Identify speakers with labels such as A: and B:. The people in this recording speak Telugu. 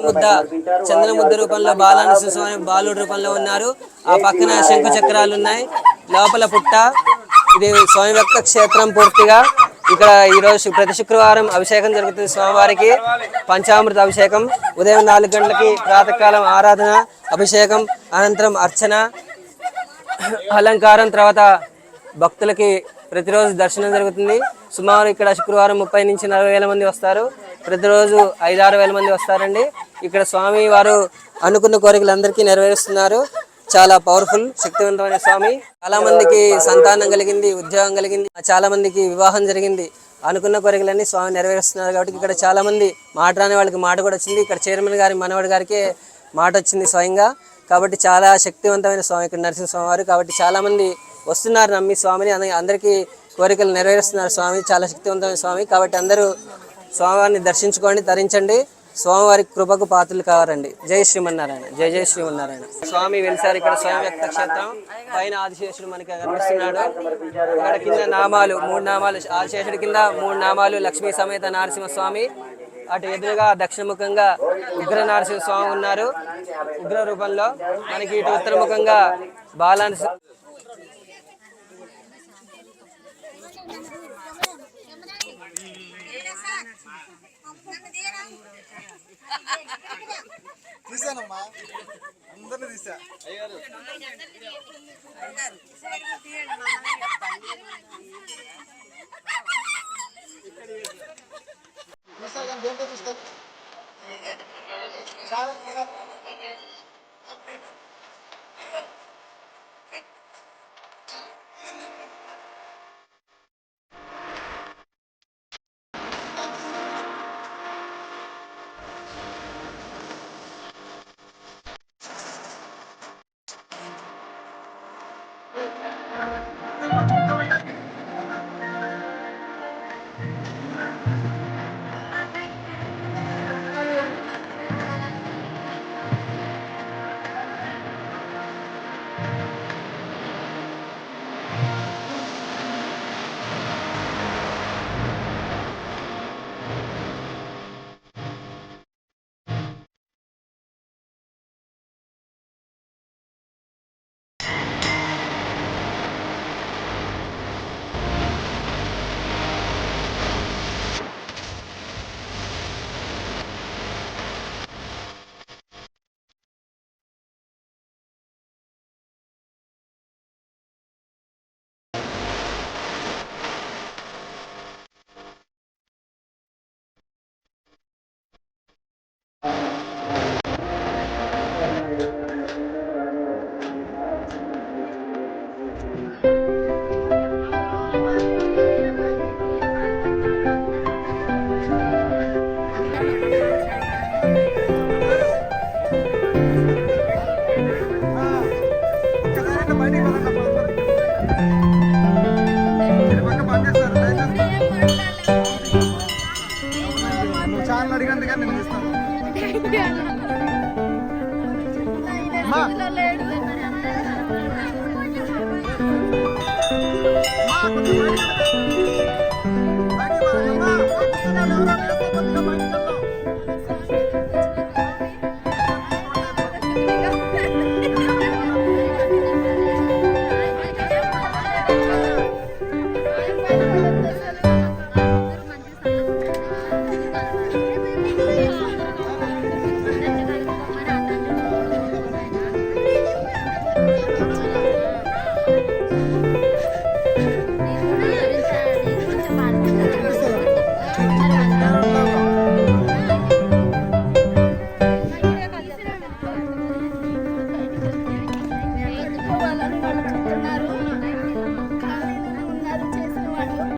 A: ముద్ద చందన ముద్ద రూపంలో బాలానరసింహ స్వామి బాలుడు రూపంలో ఉన్నారు. ఆ పక్కన శంకు చక్రాలు ఉన్నాయి. లోపల పుట్ట. ఇది స్వామి భక్త క్షేత్రం పూర్తిగా. ఇక్కడ ఈరోజు ప్రతి శుక్రవారం అభిషేకం జరుగుతుంది స్వామివారికి. పంచామృత అభిషేకం ఉదయం 4 గంటలకి ప్రాతకాలం ఆరాధన అభిషేకం, అనంతరం అర్చన, అలంకారం, తర్వాత భక్తులకి ప్రతిరోజు దర్శనం జరుగుతుంది. సుమారు ఇక్కడ శుక్రవారం 30 నుంచి 40 వేల మంది వస్తారు. ప్రతిరోజు 5-6 వేల మంది వస్తారండి. ఇక్కడ స్వామి వారు అనుకున్న కోరికలు అందరికీ నెరవేరుస్తున్నారు. చాలా పవర్ఫుల్, శక్తివంతమైన స్వామి. చాలా మందికి సంతానం కలిగింది, ఉద్యోగం కలిగింది, చాలా మందికి వివాహం జరిగింది. అనుకున్న కోరికలన్నీ స్వామి నెరవేరుస్తున్నారు. కాబట్టి ఇక్కడ చాలా మంది మాట రాని వాళ్ళకి మాట కూడా వచ్చింది. ఇక్కడ చైర్మన్ గారి మనవడి గారికి మాట వచ్చింది స్వయంగా. కాబట్టి చాలా శక్తివంతమైన స్వామి ఇక్కడ నరసింహస్వామి వారు. కాబట్టి చాలా మంది వస్తున్నారు నమ్మి స్వామిని. అందరికీ కోరికలు నెరవేరుస్తున్నారు స్వామి. చాలా శక్తివంతమైన స్వామి. కాబట్టి అందరూ స్వామివారిని దర్శించుకోండి, తరించండి. స్వామివారి కృపకు పాత్రలు కావాలండి. జై శ్రీమన్నారాయణ. జై జై శ్రీమన్నారాయణ. స్వామి వెలిసారు ఇక్కడ స్వయం వ్యక్త క్షేత్రం. పైన ఆదిశేషుడు మనకి కనిపిస్తున్నాడు. ఇక్కడ కింద నామాలు 3 నామాలు, ఆదిశేషుడి కింద 3 నామాలు, లక్ష్మీ సమేత నరసింహస్వామి. అటు ఎదురుగా దక్షిణముఖంగా ఉగ్ర నరసింహస్వామి ఉన్నారు ఉగ్ర రూపంలో. మనకి ఇటు ఉత్తరముఖంగా బాలానరసింహ
B: తీసానమ్మా, అందరినీ తీసా. దేంతో చూస్తారు? చాలా అడిగందుగా నేను ఇస్తాను.